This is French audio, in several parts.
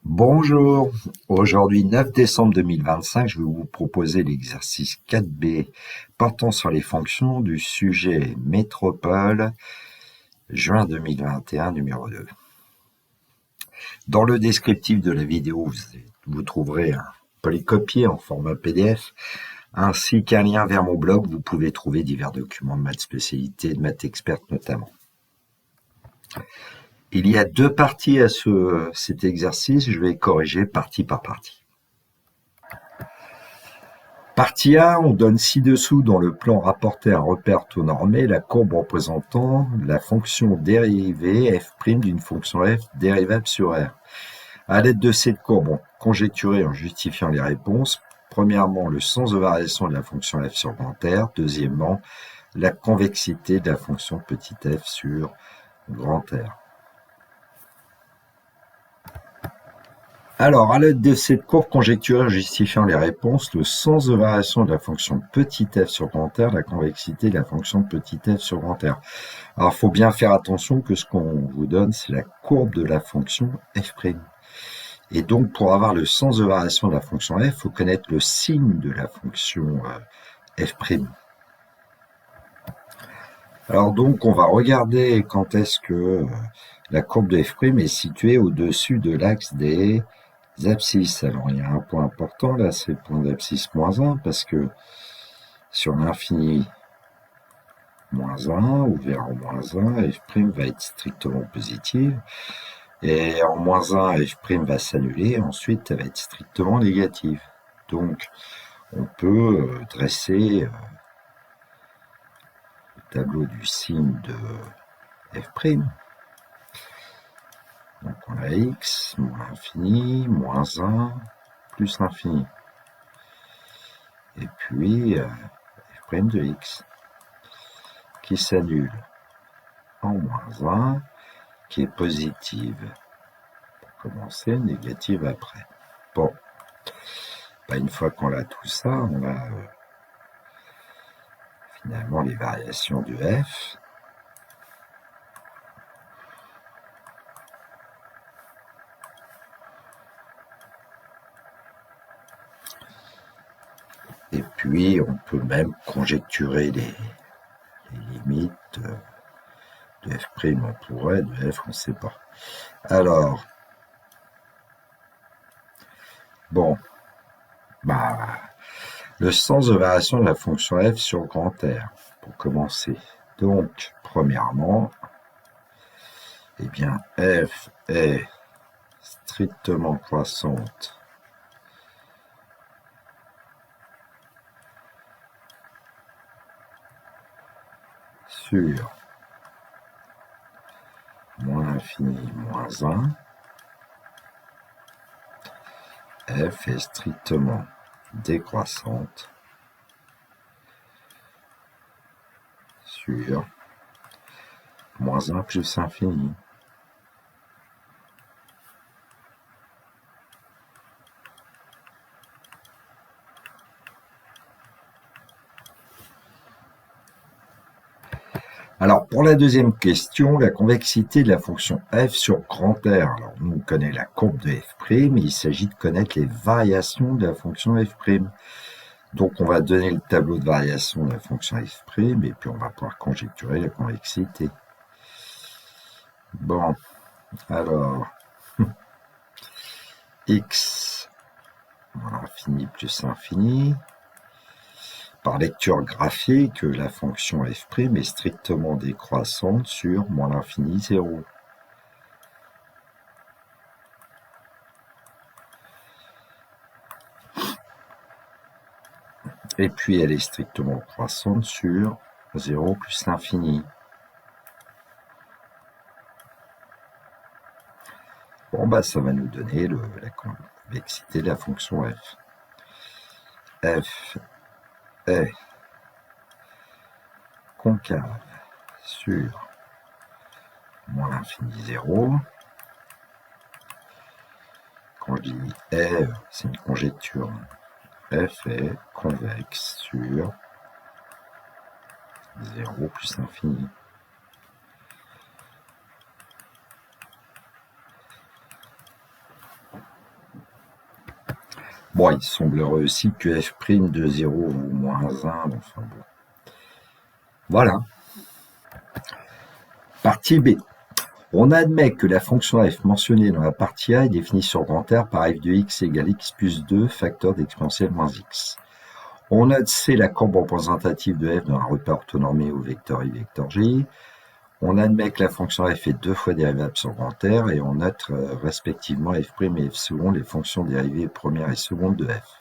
Bonjour, aujourd'hui 9 décembre 2025, je vais vous proposer l'exercice 4B portant sur les fonctions du sujet métropole, juin 2021, numéro 2. Dans le descriptif de la vidéo, vous trouverez un polycopier en format PDF, ainsi qu'un lien vers mon blog où vous pouvez trouver divers documents de maths spécialité et de maths experte notamment. Il y a deux parties à cet exercice, je vais corriger partie par partie. Partie A, on donne ci-dessous dans le plan rapporté un repère taux normé la courbe représentant la fonction dérivée f' d'une fonction f dérivable sur R. À l'aide de cette courbe, on conjecture en justifiant les réponses. Premièrement, le sens de variation de la fonction f sur grand R. Deuxièmement, la convexité de la fonction petit f sur grand R. Alors, à l'aide de cette courbe conjecturée justifiant les réponses, le sens de variation de la fonction petit f sur grand R, la convexité de la fonction petit f sur grand R. Alors, il faut bien faire attention que ce qu'on vous donne, c'est la courbe de la fonction f'. Et donc, pour avoir le sens de variation de la fonction f, il faut connaître le signe de la fonction f'. Alors donc, on va regarder quand est-ce que la courbe de f' est située au-dessus de l'axe des abscisses. Alors, il y a un point important, là, c'est le point d'abscisse moins 1, parce que sur l'infini moins 1, ou vers en moins 1, f' va être strictement positive, et en moins 1, f' va s'annuler, ensuite, elle va être strictement négative. Donc, on peut dresser le tableau du signe de f'. Donc, on a x, moins l'infini, moins 1, plus l'infini. Et puis, f' de x, qui s'annule en moins 1, qui est positive pour commencer, négative après. Bon, une fois qu'on a tout ça, on a finalement les variations de f. Et puis, on peut même conjecturer les limites de f', on pourrait, de f, on ne sait pas. Alors, bon, le sens de variation de la fonction f sur grand R, pour commencer. Donc, premièrement, eh bien, f est strictement croissante sur moins l'infini moins 1, f est strictement décroissante sur moins 1 plus infini. Alors, pour la deuxième question, la convexité de la fonction f sur grand R. Alors, nous, on connaît la courbe de f', mais il s'agit de connaître les variations de la fonction f'. Donc, on va donner le tableau de variation de la fonction f', et puis on va pouvoir conjecturer la convexité. Bon, alors, x, moins l'infini plus infini. Par lecture graphique, la fonction f' est strictement décroissante sur moins l'infini 0. Et puis elle est strictement croissante sur 0 plus l'infini. Bon, ça va nous donner la convexité de la fonction f. F est concave sur moins l'infini 0. Quand je dis f, c'est une conjecture. F est convexe sur 0 plus l'infini. Bon, il semblerait aussi que f' de 0 vaut moins 1, enfin bon. Voilà. Partie B. On admet que la fonction f mentionnée dans la partie A est définie sur grand R par f de x égale x plus 2 facteur d'exponentielle moins x. On note C la courbe représentative de f dans un repère orthonormé au vecteur i, vecteur j. On admet que la fonction f est deux fois dérivable sur grand R et on note respectivement f' et f seconde les fonctions dérivées première et seconde de f.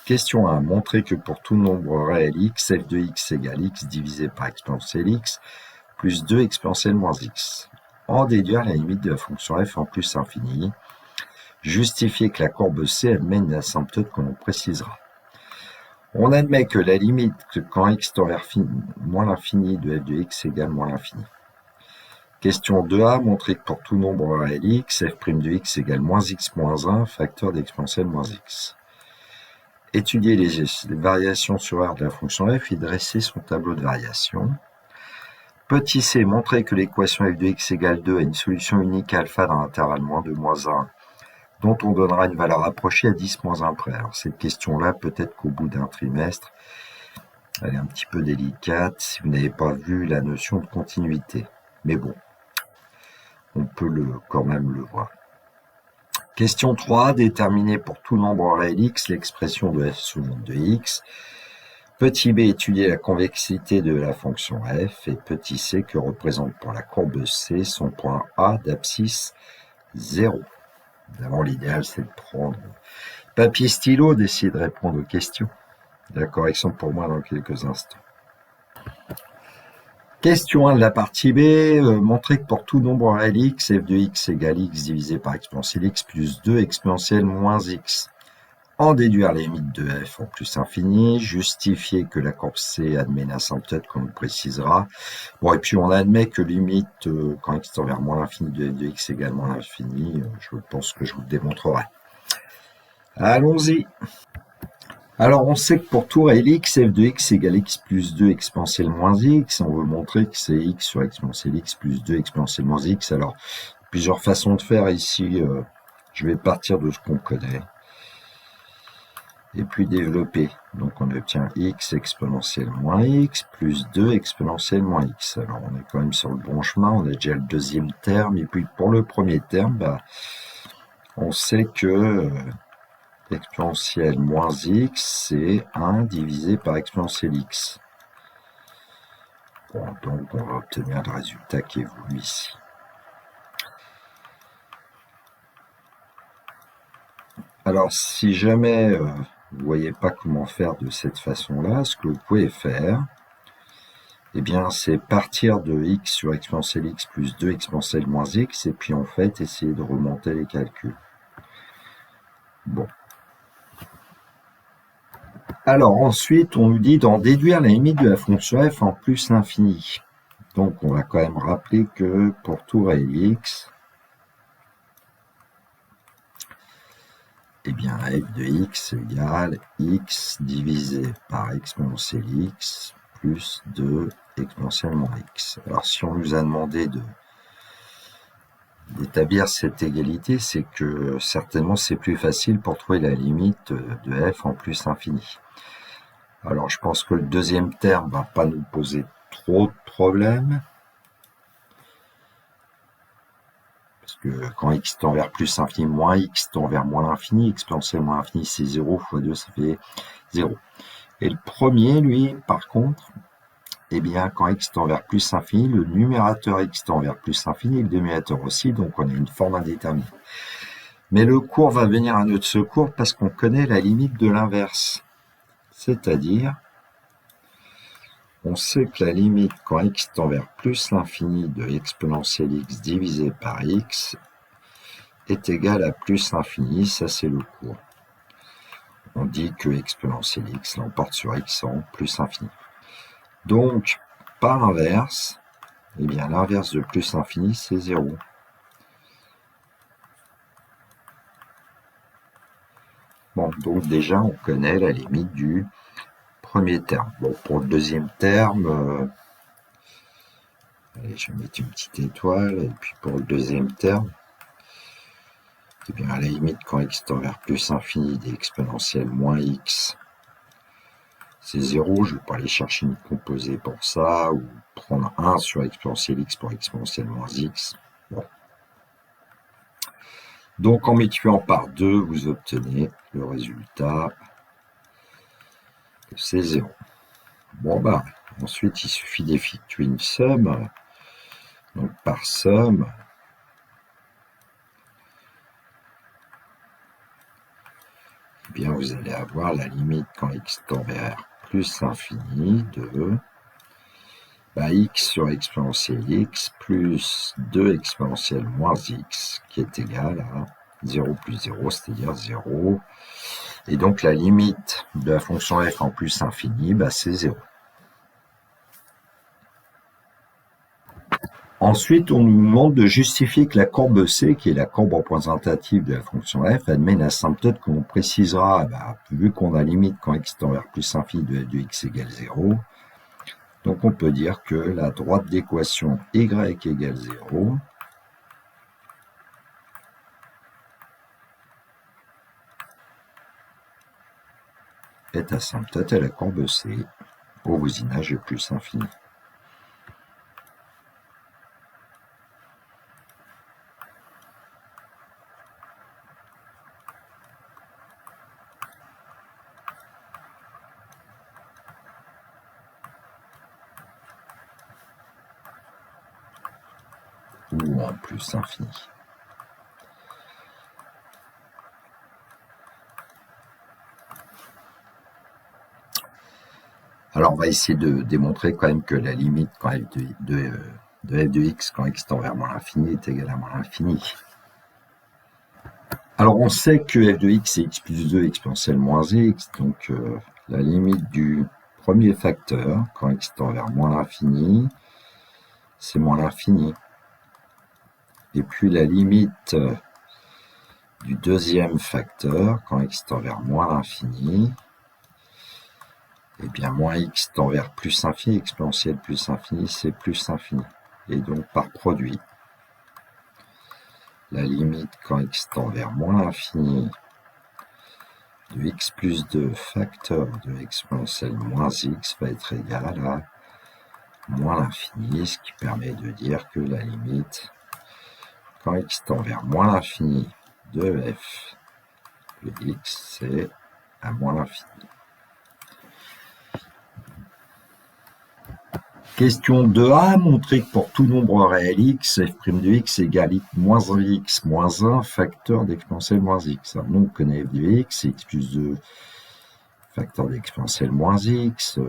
Question 1. Montrer que pour tout nombre réel x, f de x égale x divisé par exponentielle x plus 2 exponentielle moins x. En déduire la limite de la fonction f en plus infini. Justifier que la courbe C admet une asymptote que l'on précisera. On admet que la limite quand x tend vers moins l'infini de f de x égale moins l'infini. Question 2a, montrer que pour tout nombre réel x, f' de x égale moins x moins 1, facteur d'exponentielle moins x. Étudier les variations sur R de la fonction f et dresser son tableau de variations. Petit c, montrer que l'équation f de x égale 2 a une solution unique alpha dans l'intervalle moins 2 moins 1, dont on donnera une valeur approchée à 10 moins 1 près. Alors cette question-là, peut-être qu'au bout d'un trimestre, elle est un petit peu délicate si vous n'avez pas vu la notion de continuité. Mais bon, on peut quand même le voir. Question 3, déterminer pour tout nombre réel x l'expression de f seconde de x. Petit b, étudier la convexité de la fonction f. Et petit c, que représente pour la courbe C son point A d'abscisse 0. Évidemment, l'idéal, c'est de prendre papier stylo, d'essayer de répondre aux questions. La correction pour moi dans quelques instants. Question 1 de la partie B, montrer que pour tout nombre réel x, f de x égale x divisé par exponentielle x plus 2 exponentielle moins x. En déduire les limites de f en plus infini, justifier que la courbe C admet une asymptote qu'on précisera. Bon, et puis on admet que limite quand x tend vers moins l'infini de f de x égale moins l'infini, je pense que je vous le démontrerai. Allons-y. Alors, on sait que pour tout réel x, f de x égale x plus 2 exponentielle moins x. On veut montrer que c'est x sur exponentielle x plus 2 exponentielle moins x. Alors, plusieurs façons de faire ici. Je vais partir de ce qu'on connaît. Et puis développer. Donc, on obtient x exponentielle moins x plus 2 exponentielle moins x. Alors, on est quand même sur le bon chemin. On a déjà le deuxième terme. Et puis, pour le premier terme, on sait que exponentielle moins x, c'est 1 divisé par exponentielle x. Bon, donc on va obtenir le résultat qui est voulu ici. Alors, si jamais vous ne voyez pas comment faire de cette façon-là, ce que vous pouvez faire, eh bien, c'est partir de x sur exponentielle x plus 2 exponentielle moins x, et puis en fait, essayer de remonter les calculs. Bon. Alors ensuite, on nous dit d'en déduire la limite de la fonction f en plus l'infini. Donc on va quand même rappeler que pour tout réel x, eh bien f de x égale x divisé par exponentielle x plus 2 exponentielle moins x. Alors si on nous a demandé d'établir cette égalité, c'est que certainement c'est plus facile pour trouver la limite de f en plus infini. Alors, je pense que le deuxième terme ne va pas nous poser trop de problèmes. Parce que quand x tend vers plus infini, moins x tend vers moins l'infini, exponentielle moins infini, c'est 0 fois 2, ça fait 0. Et le premier, lui, par contre, eh bien, quand x tend vers plus infini, le numérateur x tend vers plus infini, et le dénominateur aussi, donc on a une forme indéterminée. Mais le cours va venir à notre secours parce qu'on connaît la limite de l'inverse. C'est-à-dire, on sait que la limite quand x tend vers plus l'infini de exponentielle x divisé par x est égale à plus l'infini, ça c'est le cours. On dit que exponentielle x l'emporte sur x en plus infini. Donc, par inverse, eh bien l'inverse de plus infini c'est 0. Bon, donc déjà on connaît la limite du premier terme. Bon, pour le deuxième terme, allez, je vais mettre une petite étoile, et puis pour le deuxième terme, Eh bien, à la limite, quand x tend vers plus infini des exponentielles moins x, c'est 0. Je ne vais pas aller chercher une composée pour ça, ou prendre 1 sur exponentielle x pour exponentielle moins x. Bon. Donc, en multipliant par 2, vous obtenez le résultat, c'est 0. Bon, bah, ensuite, il suffit d'effectuer une somme. Donc, par somme, eh bien, vous allez avoir la limite quand x tend vers plus infini de x sur exponentielle x plus 2 exponentielle moins x, qui est égal à 0 plus 0, c'est-à-dire 0. Et donc, la limite de la fonction f en plus infini, c'est 0. Ensuite, on nous demande de justifier que la courbe C, qui est la courbe représentative de la fonction f, admet une asymptote que l'on précisera, vu qu'on a limite quand x tend vers plus infini de f de x égale 0. Donc, on peut dire que la droite d'équation y égale 0 est asymptote à la courbe C au voisinage de plus infini. Ou en plus infini. Alors, on va essayer de démontrer quand même que la limite quand f de f de x quand x tend vers moins l'infini est égale à moins l'infini. Alors, on sait que f de x c'est x plus 2 exponentielle moins x, donc la limite du premier facteur quand x tend vers moins l'infini, c'est moins l'infini. Et puis la limite du deuxième facteur quand x tend vers moins l'infini, eh bien, moins x tend vers plus infini, exponentielle plus infini, c'est plus infini. Et donc, par produit, la limite quand x tend vers moins l'infini de x plus 2 facteur de exponentielle moins x va être égal à moins l'infini, ce qui permet de dire que la limite quand x tend vers moins l'infini de f de x, c'est à moins l'infini. Question 2a, montrer que pour tout nombre réel x, f' de x égale moins x moins 1 facteur d'exponentielle moins x. Alors nous, on connaît f de x, c'est x plus 2 facteur d'exponentielle moins x,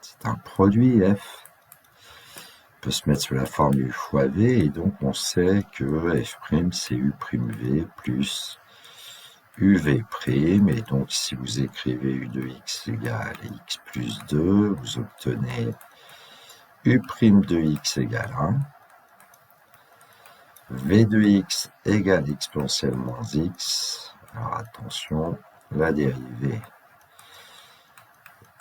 c'est un produit f. On peut se mettre sous la formule fois v, et donc on sait que f' c'est u' v plus uv', et donc si vous écrivez u de x égale x plus 2, vous obtenez u' de x égale 1, v de x égale exponentielle moins x. Alors attention, la dérivée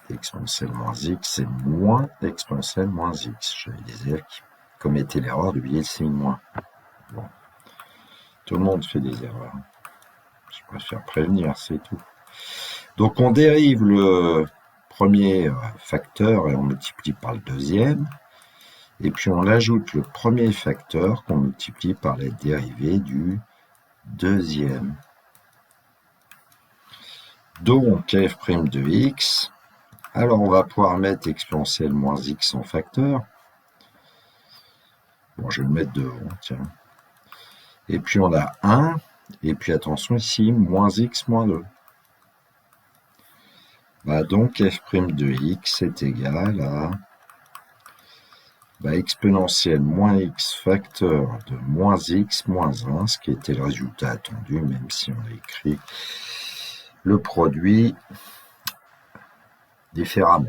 exponentielle moins x, c'est moins exponentielle moins x. J'avais des élèves qui commettaient l'erreur d'oublier le signe moins. Bon. Tout le monde fait des erreurs. Je préfère prévenir, c'est tout. Donc on dérive le premier facteur et on multiplie par le deuxième. Et puis on ajoute le premier facteur qu'on multiplie par la dérivée du deuxième. Donc f' de x. Alors on va pouvoir mettre exponentielle moins x en facteur. Bon, je vais le mettre devant, tiens. Et puis on a 1, et puis attention ici, moins x moins 2. Donc f' de x est égal à exponentielle moins x facteur de moins x moins 1, ce qui était le résultat attendu, même si on a écrit le produit différemment.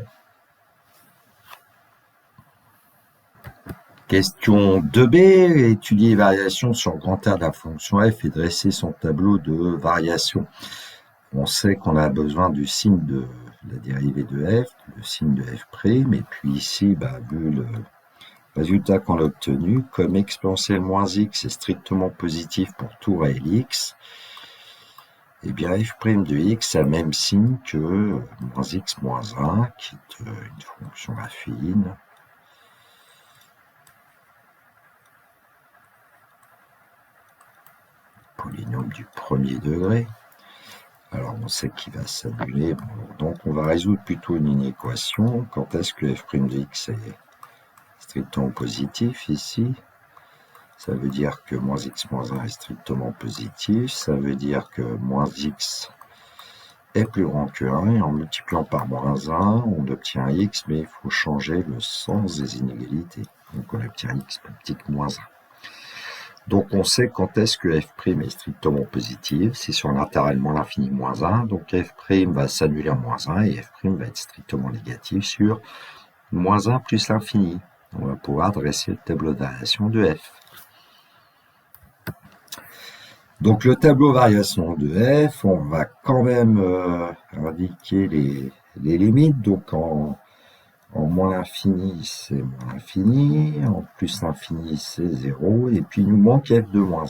Question 2b, étudier les variations sur le grand R de la fonction f et dresser son tableau de variation. On sait qu'on a besoin du signe de la dérivée de f, le signe de f', et puis ici, vu le résultat qu'on a obtenu, comme exponentielle moins x est strictement positif pour tout réel x, eh bien f' de x a le même signe que moins x moins 1, qui est une fonction affine. Polynôme du premier degré. Alors on sait qu'il va s'annuler, donc on va résoudre plutôt une inéquation. Quand est-ce que f' de x est strictement positif ici? Ça veut dire que moins x moins 1 est strictement positif, ça veut dire que moins x est plus grand que 1, et en multipliant par moins 1, on obtient x, mais il faut changer le sens des inégalités. Donc on obtient x plus petit que moins 1. Donc on sait quand est-ce que f' est strictement positive, c'est sur l'intervalle moins l'infini moins 1, donc f' va s'annuler en moins 1 et f' va être strictement négatif sur moins 1 plus l'infini. On va pouvoir dresser le tableau de variation de f. Donc le tableau variation de f, on va quand même indiquer les limites. Donc en moins l'infini, c'est moins l'infini, en plus l'infini, c'est 0, et puis il nous manque f de moins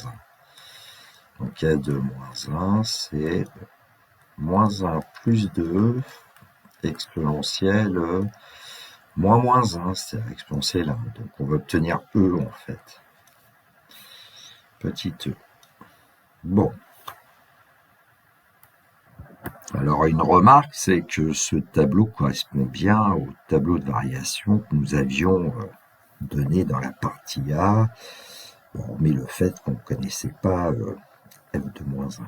1. Donc f de moins 1, c'est moins 1 plus 2 exponentielle moins 1, c'est-à-dire exponentielle 1. Donc on va obtenir e en fait. Petit e. Bon. Alors une remarque, c'est que ce tableau correspond bien au tableau de variation que nous avions donné dans la partie A, hormis le fait qu'on ne connaissait pas f de moins 1.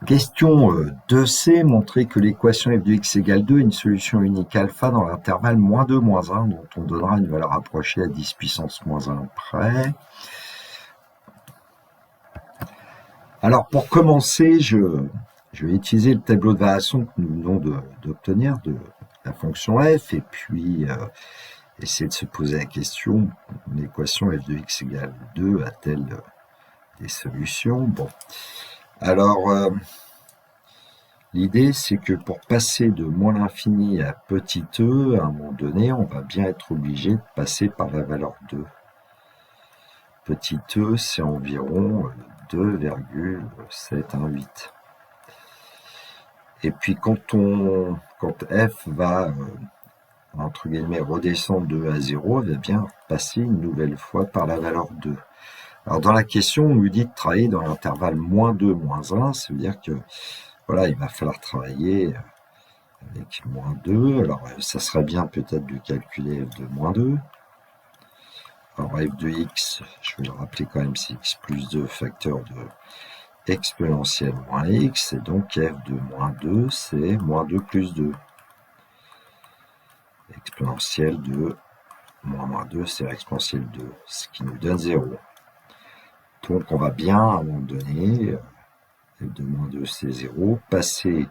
Question 2c, montrer que l'équation f de x égale 2 est une solution unique alpha dans l'intervalle moins 2, moins 1, dont on donnera une valeur approchée à 10 puissance moins 1 près. Alors pour commencer, je vais utiliser le tableau de variation que nous venons d'obtenir de la fonction f, et puis essayer de se poser la question, l'équation f de x égale 2 a-t-elle des solutions? Bon, alors l'idée c'est que pour passer de moins l'infini à petit e, à un moment donné, on va bien être obligé de passer par la valeur 2. Petit e, c'est environ 2,718. Et puis quand f va entre guillemets redescendre de 2 à 0, il va bien passer une nouvelle fois par la valeur 2. Alors dans la question, on nous dit de travailler dans l'intervalle moins 2, moins 1, ça veut dire que voilà, il va falloir travailler avec moins 2. Alors ça serait bien peut-être de calculer f de moins 2. Alors f de x, je vais le rappeler quand même, c'est x plus 2 facteur de exponentielle moins x, et donc f de moins 2, c'est moins 2 plus 2. Exponentielle de moins 2, c'est exponentielle 2, ce qui nous donne 0. Donc on va bien, à un moment donné, f de moins 2, c'est 0, passer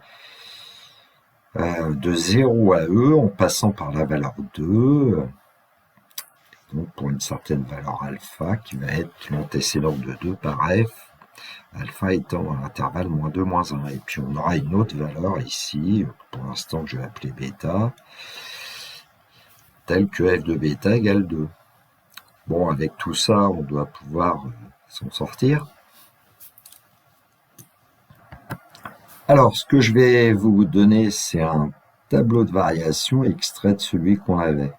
de 0 à e en passant par la valeur 2, donc pour une certaine valeur alpha qui va être l'antécédent de 2 par f, alpha étant à l'intervalle moins 2, moins 1. Et puis on aura une autre valeur ici, pour l'instant que je vais appeler bêta, telle que f de bêta égale 2. Bon, avec tout ça, on doit pouvoir s'en sortir. Alors, ce que je vais vous donner, c'est un tableau de variation extrait de celui qu'on avait.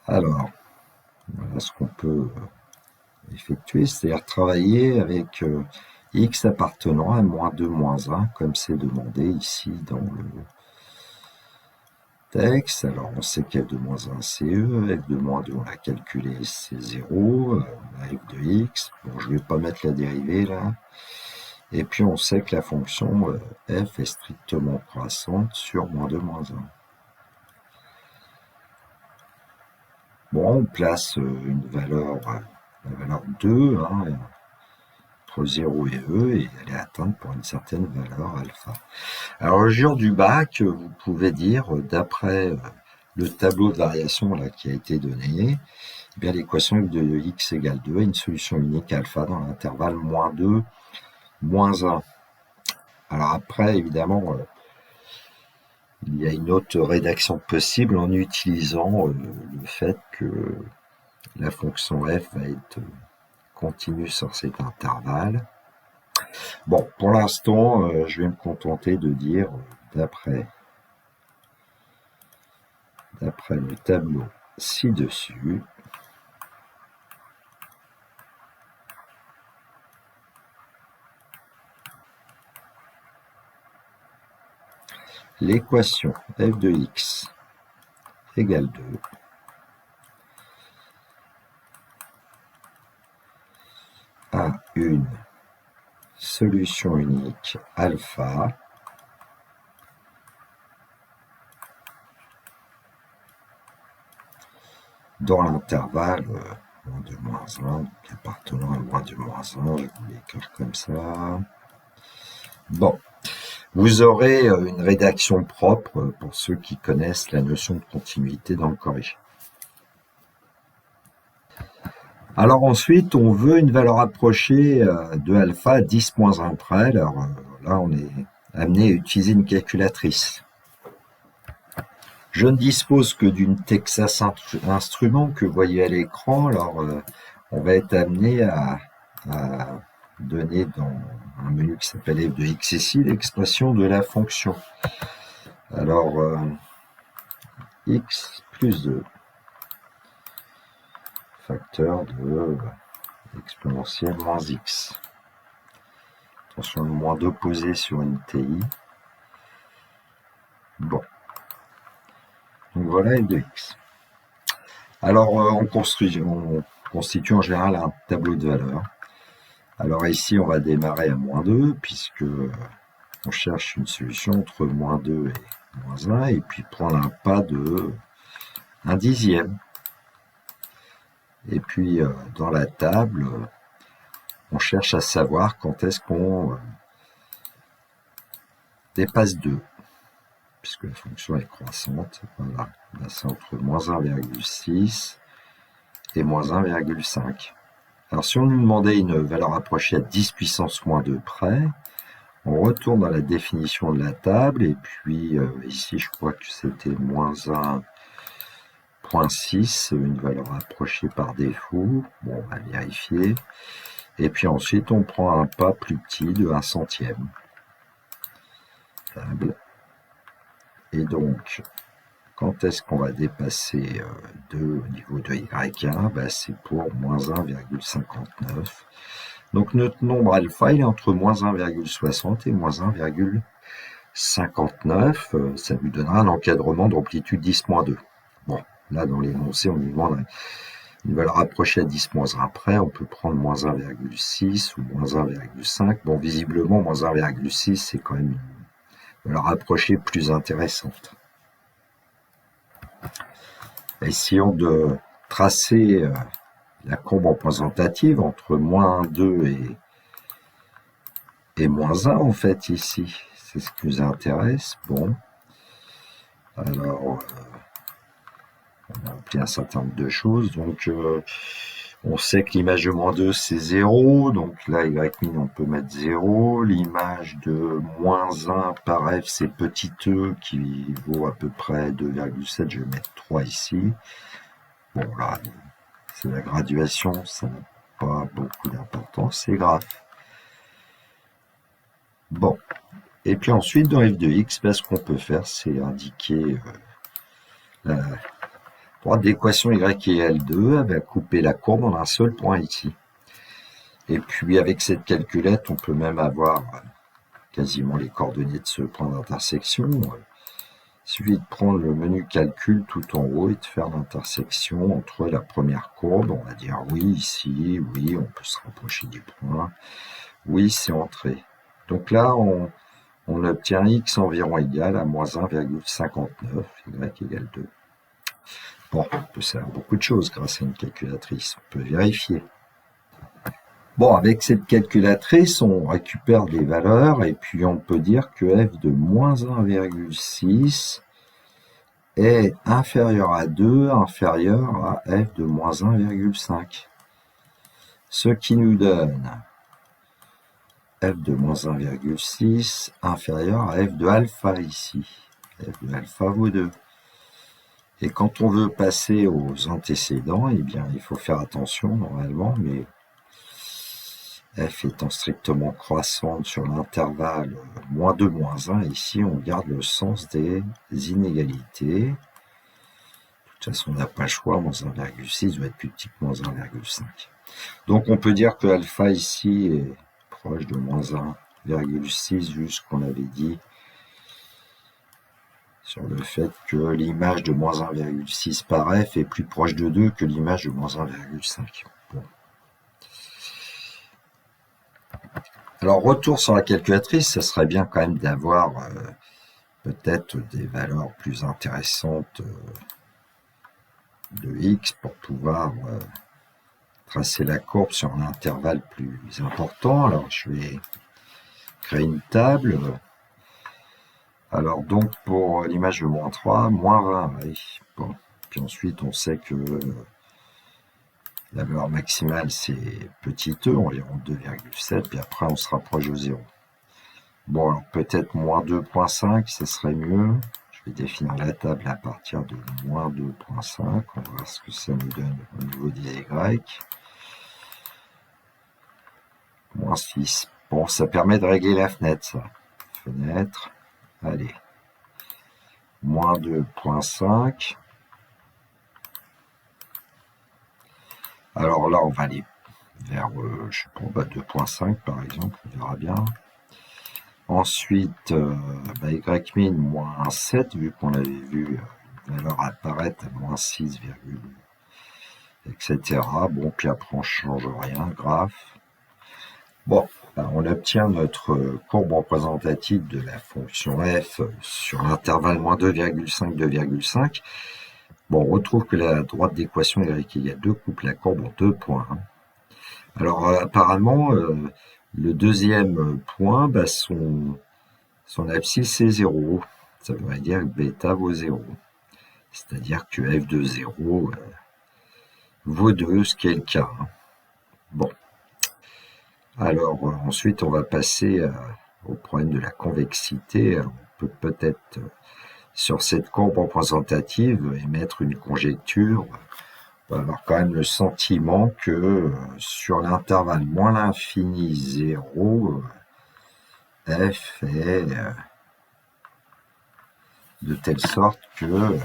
Alors, voilà ce qu'on peut effectuer, c'est-à-dire travailler avec x appartenant à moins 2, moins 1, comme c'est demandé ici dans le texte. Alors on sait qu'f de moins 1 c'est e, f de moins 2 on l'a calculé, c'est 0, f de x, bon je ne vais pas mettre la dérivée là, et puis on sait que la fonction f est strictement croissante sur moins 2, moins 1. Bon, on place une valeur, la valeur 2, hein, entre 0 et e, et elle est atteinte pour une certaine valeur alpha. Alors, le jour du bac, vous pouvez dire, d'après le tableau de variation là, qui a été donné, eh bien l'équation f de x égale 2 a une solution unique alpha dans l'intervalle moins 2, moins 1. Alors après, évidemment, il y a une autre rédaction possible en utilisant le fait que la fonction f va être continue sur cet intervalle. Bon, pour l'instant, je vais me contenter de dire, d'après le tableau ci-dessus, l'équation f de x égale 2 a une solution unique alpha dans l'intervalle moins 2 moins 1, donc appartenant à moins 2 moins 1, je vous l'écris comme ça. Bon, vous aurez une rédaction propre pour ceux qui connaissent la notion de continuité dans le corrigé. Alors ensuite, on veut une valeur approchée de alpha à 10 moins 1 près. Alors là, on est amené à utiliser une calculatrice. Je ne dispose que d'une Texas Instruments que vous voyez à l'écran. Alors, on va être amené à donner dans un menu qui s'appelle f de x ici l'expression de la fonction. Alors, x plus 2 facteur de exponentielle moins x. Attention, le moins 2 posé sur une TI. Bon. Donc voilà f de x. Alors, on constitue en général un tableau de valeurs. Alors ici, on va démarrer à moins 2, puisque on cherche une solution entre moins 2 et moins 1, et puis prendre un pas de 1 dixième. Et puis, dans la table, on cherche à savoir quand est-ce qu'on dépasse 2, puisque la fonction est croissante. Voilà, là c'est entre moins 1,6 et moins 1,5. Alors si on nous demandait une valeur approchée à 10 puissance moins 2 près, on retourne dans la définition de la table, et puis ici je crois que c'était moins 1,6, une valeur approchée par défaut. Bon, on va vérifier. Et puis ensuite, on prend un pas plus petit de 1 centième. Table. Et donc, quand est-ce qu'on va dépasser 2 au niveau de y1 ? Ben, c'est pour moins 1,59. Donc notre nombre alpha, il est entre moins 1,60 et moins 1,59. Ça lui donnera un encadrement d'amplitude 10-2. Bon, là dans l'énoncé, on nous demande une valeur approchée à 10 moins 1 près. On peut prendre moins 1,6 ou moins 1,5. Bon, visiblement, moins 1,6, c'est quand même une valeur approchée plus intéressante. Essayons de tracer la courbe représentative entre moins 2 et moins 1, en fait, ici. C'est ce qui nous intéresse. Bon. Alors, on a appris un certain nombre de choses. Donc, on sait que l'image de moins 2, c'est 0. Donc là, y' on peut mettre 0. L'image de moins 1 par f, c'est petit e, qui vaut à peu près 2,7. Je vais mettre 3 ici. Bon, là, c'est la graduation, ça n'a pas beaucoup d'importance, c'est grave. Bon, et puis ensuite, dans f de x, ben, ce qu'on peut faire, c'est indiquer la droite d'équation y égale 2, elle va couper la courbe en un seul point ici. Et puis, avec cette calculette, on peut même avoir quasiment les coordonnées de ce point d'intersection. Il suffit de prendre le menu calcul tout en haut et de faire l'intersection entre la première courbe. On va dire oui ici, oui, on peut se rapprocher du point. Oui, c'est entré. Donc là, on obtient x environ égal à moins 1,59, y égale 2. Bon, on peut savoir beaucoup de choses grâce à une calculatrice. On peut vérifier. Bon, avec cette calculatrice, on récupère des valeurs et puis on peut dire que f de moins 1,6 est inférieur à 2, inférieur à f de moins 1,5. Ce qui nous donne f de moins 1,6 inférieur à f de alpha ici. F de alpha vaut 2. Et quand on veut passer aux antécédents, eh bien, il faut faire attention normalement, mais f étant strictement croissante sur l'intervalle moins 2, moins 1, ici on garde le sens des inégalités. De toute façon, on n'a pas le choix, moins 1,6 doit être plus petit que moins 1,5. Donc on peut dire que alpha ici est proche de moins 1,6, vu ce qu'on avait dit sur le fait que l'image de moins 1,6 par f est plus proche de 2 que l'image de moins 1,5. Bon. Alors, retour sur la calculatrice, ça serait bien quand même d'avoir peut-être des valeurs plus intéressantes de x pour pouvoir tracer la courbe sur un intervalle plus important. Alors, je vais créer une table. Alors, donc, pour l'image de moins 3, moins 20, oui. Bon. Puis ensuite, on sait que la valeur maximale, c'est petit e, environ 2,7, puis après, on se rapproche de 0. Bon, alors peut-être moins 2,5, ça serait mieux. Je vais définir la table à partir de moins 2,5. On va voir ce que ça nous donne au niveau des Y. Moins 6. Bon, ça permet de régler la fenêtre, ça. Fenêtre. Allez. Moins 2,5. Alors là, on va aller vers, je sais pas, 2,5 par exemple, on verra bien. Ensuite, Y min moins 7, vu qu'on avait vu une valeur apparaître à moins 6, etc. Bon, puis après on change rien, graphe. Bon, ben, on obtient notre courbe représentative de la fonction f sur l'intervalle moins 2,5, 2,5. Bon, on retrouve que la droite d'équation y égale 2 coupe la courbe en 2 points. Alors apparemment, le deuxième point, ben, son abscisse est 0. Ça voudrait dire que bêta vaut 0. C'est-à-dire que f de 0 vaut 2, ce qui est le cas. Bon. Alors ensuite, on va passer au problème de la convexité. Alors, on peut peut-être, sur cette courbe représentative, émettre une conjecture. On va avoir quand même le sentiment que sur l'intervalle moins l'infini 0, f est de telle sorte que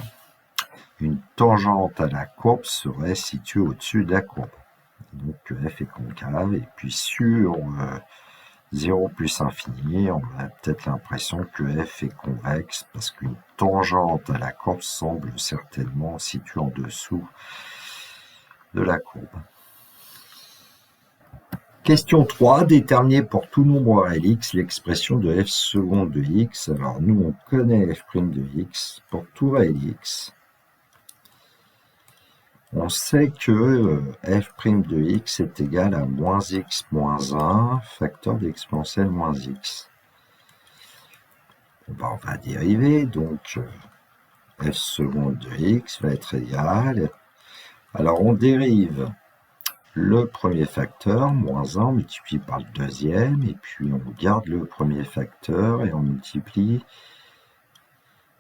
une tangente à la courbe serait située au-dessus de la courbe. Donc f est concave, et puis sur 0 plus infini, on a peut-être l'impression que f est convexe, parce qu'une tangente à la courbe semble certainement située en dessous de la courbe. Question 3, déterminer pour tout nombre réel x l'expression de f seconde de x. Alors nous, on connaît f' de x pour tout réel x. On sait que f' de x est égal à moins x moins 1, facteur d'exponentielle moins x. On va dériver, donc f seconde de x va être égal. Alors on dérive le premier facteur, moins 1, on multiplie par le deuxième, et puis on garde le premier facteur et on multiplie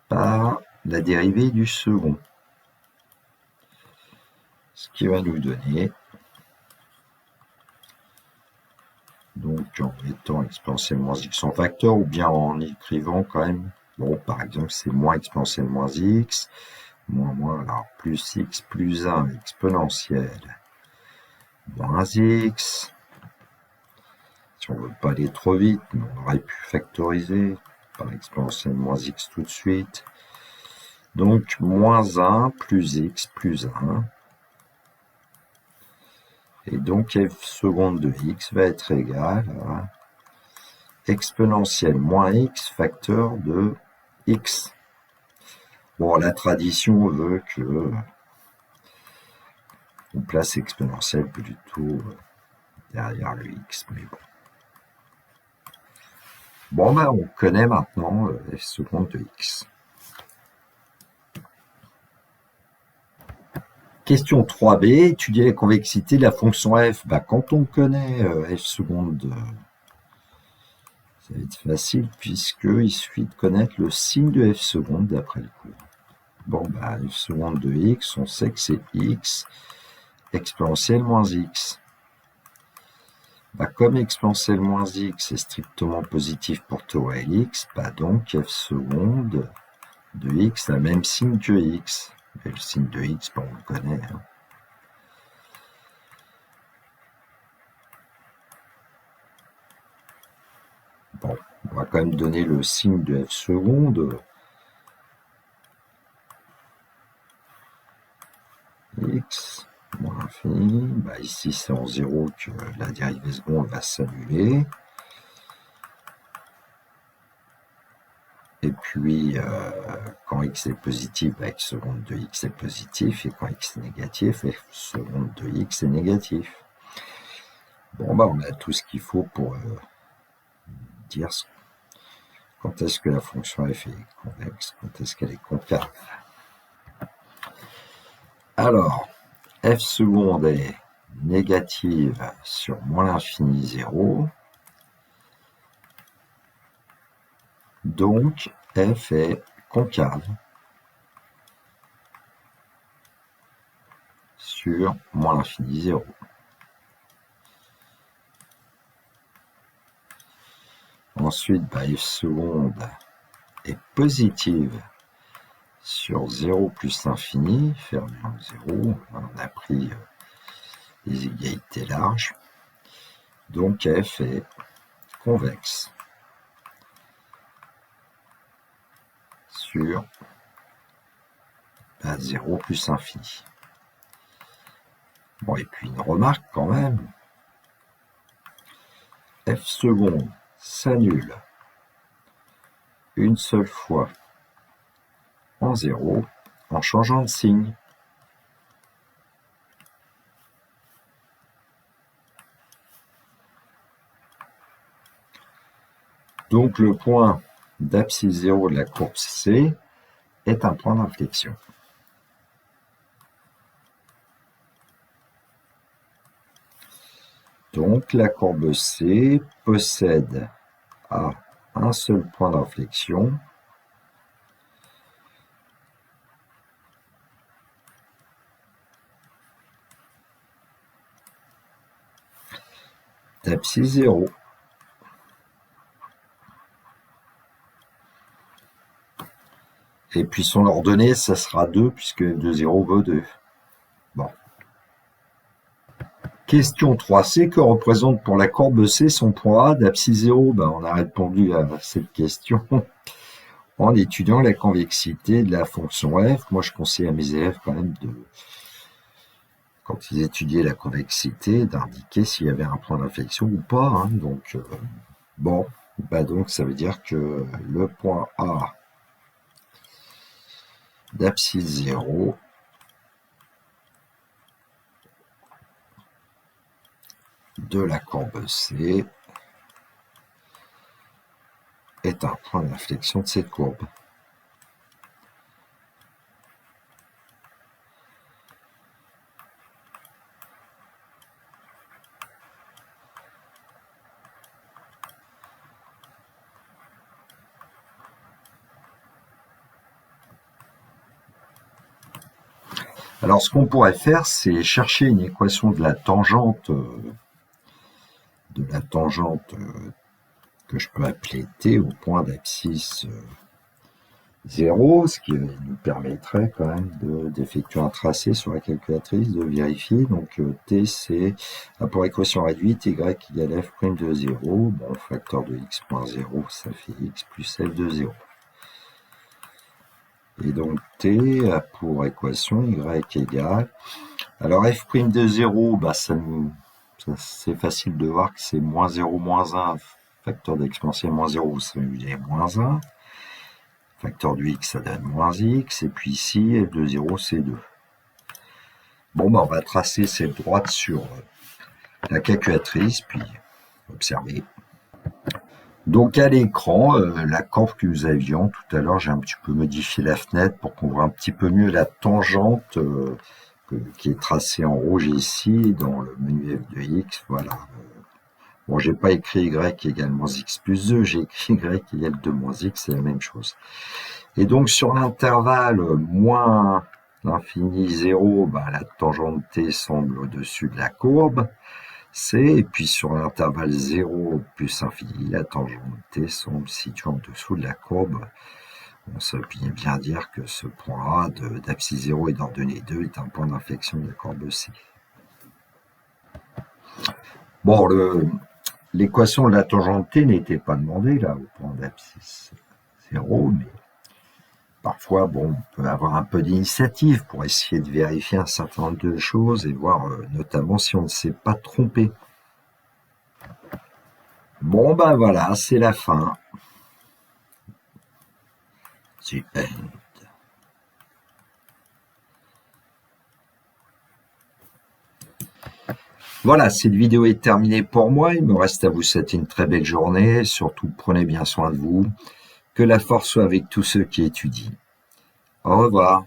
par la dérivée du second. Ce qui va nous donner, donc en mettant exponentielle moins x en facteur, ou bien en écrivant quand même, bon par exemple c'est moins exponentielle moins x, moins, alors plus x plus 1 exponentielle moins x. Si on ne veut pas aller trop vite, on aurait pu factoriser par exponentielle moins x tout de suite. Donc moins 1 plus x plus 1. Et donc f seconde de x va être égal à exponentielle moins x facteur de x. Bon, la tradition veut que on place exponentielle plutôt derrière le x, mais bon. Bon, ben, on connaît maintenant f seconde de x. Question 3b, étudier la convexité de la fonction f. Ben, quand on connaît f seconde, ça va être facile puisqu'il suffit de connaître le signe de f seconde d'après le cours. Bon, ben, f seconde de x, on sait que c'est x exponentielle moins x. Bah, comme exponentielle moins x est strictement positif pour tau à x, bah donc f seconde de x a le même signe que x. Et le signe de x, bah, on le connaît. Hein. Bon, on va quand même donner le signe de f seconde. X moins l'infini. Bah, ici, c'est en 0 que la dérivée seconde va s'annuler. Et puis, quand x est positif, bah, f seconde de x est positif. Et quand x est négatif, f seconde de x est négatif. Bon, bah, on a tout ce qu'il faut pour dire quand est-ce que la fonction f est convexe, quand est-ce qu'elle est concave. Alors, f seconde est négative sur moins l'infini 0. Donc, f est concave sur moins l'infini 0. Ensuite, bah, f seconde est positive sur 0 plus l'infini, fermé en 0. On a pris les égalités larges. Donc, f est convexe sur 0 plus infini. Bon, et puis une remarque quand même. F seconde s'annule une seule fois en 0 en changeant de signe. Donc le point d'abscisse 0 de la courbe C est un point d'inflexion. Donc la courbe C possède à un seul point d'inflexion d'abscisse 0. Et puis son ordonnée, ça sera 2 puisque f de 0 vaut 2. Bon. Question 3c, que représente pour la courbe C son point A d'abscisse 0 ? Ben, on a répondu à cette question en étudiant la convexité de la fonction f. Moi, je conseille à mes élèves quand même de, quand ils étudiaient la convexité, d'indiquer s'il y avait un point d'inflexion ou pas. Hein. Donc, bon, ben donc ça veut dire que le point A d'abscisse 0 de la courbe C est un point d'inflexion de cette courbe. Alors, ce qu'on pourrait faire, c'est chercher une équation de la tangente que je peux appeler t au point d'abscisse 0, ce qui nous permettrait quand même d'effectuer un tracé sur la calculatrice, de vérifier. Donc t c'est pour équation réduite y égale f' de 0. Bon, facteur de x moins 0, ça fait x plus f de 0. Et donc t a pour équation y égale. Alors f' de 0, bah, c'est facile de voir que c'est moins 0 moins 1, facteur d'exponentielle moins 0, ça veut dire moins 1. Facteur du x, ça donne moins x. Et puis ici, f de 0, c'est 2. Bon, bah, on va tracer cette droite sur la calculatrice, puis observer. Donc à l'écran, la courbe que nous avions tout à l'heure, j'ai un petit peu modifié la fenêtre pour qu'on voit un petit peu mieux la tangente qui est tracée en rouge ici dans le menu f de x. Voilà. Bon, j'ai pas écrit y égale moins x plus 2, j'ai écrit y égale 2 moins x, c'est la même chose. Et donc sur l'intervalle moins l'infini 0, bah, la tangente t semble au-dessus de la courbe. C, et puis sur l'intervalle 0 plus infini, la tangente T semble située en dessous de la courbe. Ça veut bien dire que ce point A d'abscisse 0 et d'ordonnée 2 est un point d'inflexion de la courbe C. Bon, l'équation de la tangente T n'était pas demandée là au point d'abscisse 0, mais parfois, bon, on peut avoir un peu d'initiative pour essayer de vérifier un certain nombre de choses et voir notamment si on ne s'est pas trompé. Bon, ben voilà, c'est la fin. The end. Voilà, cette vidéo est terminée pour moi. Il me reste à vous souhaiter une très belle journée. Surtout, prenez bien soin de vous. Que la force soit avec tous ceux qui étudient. Au revoir.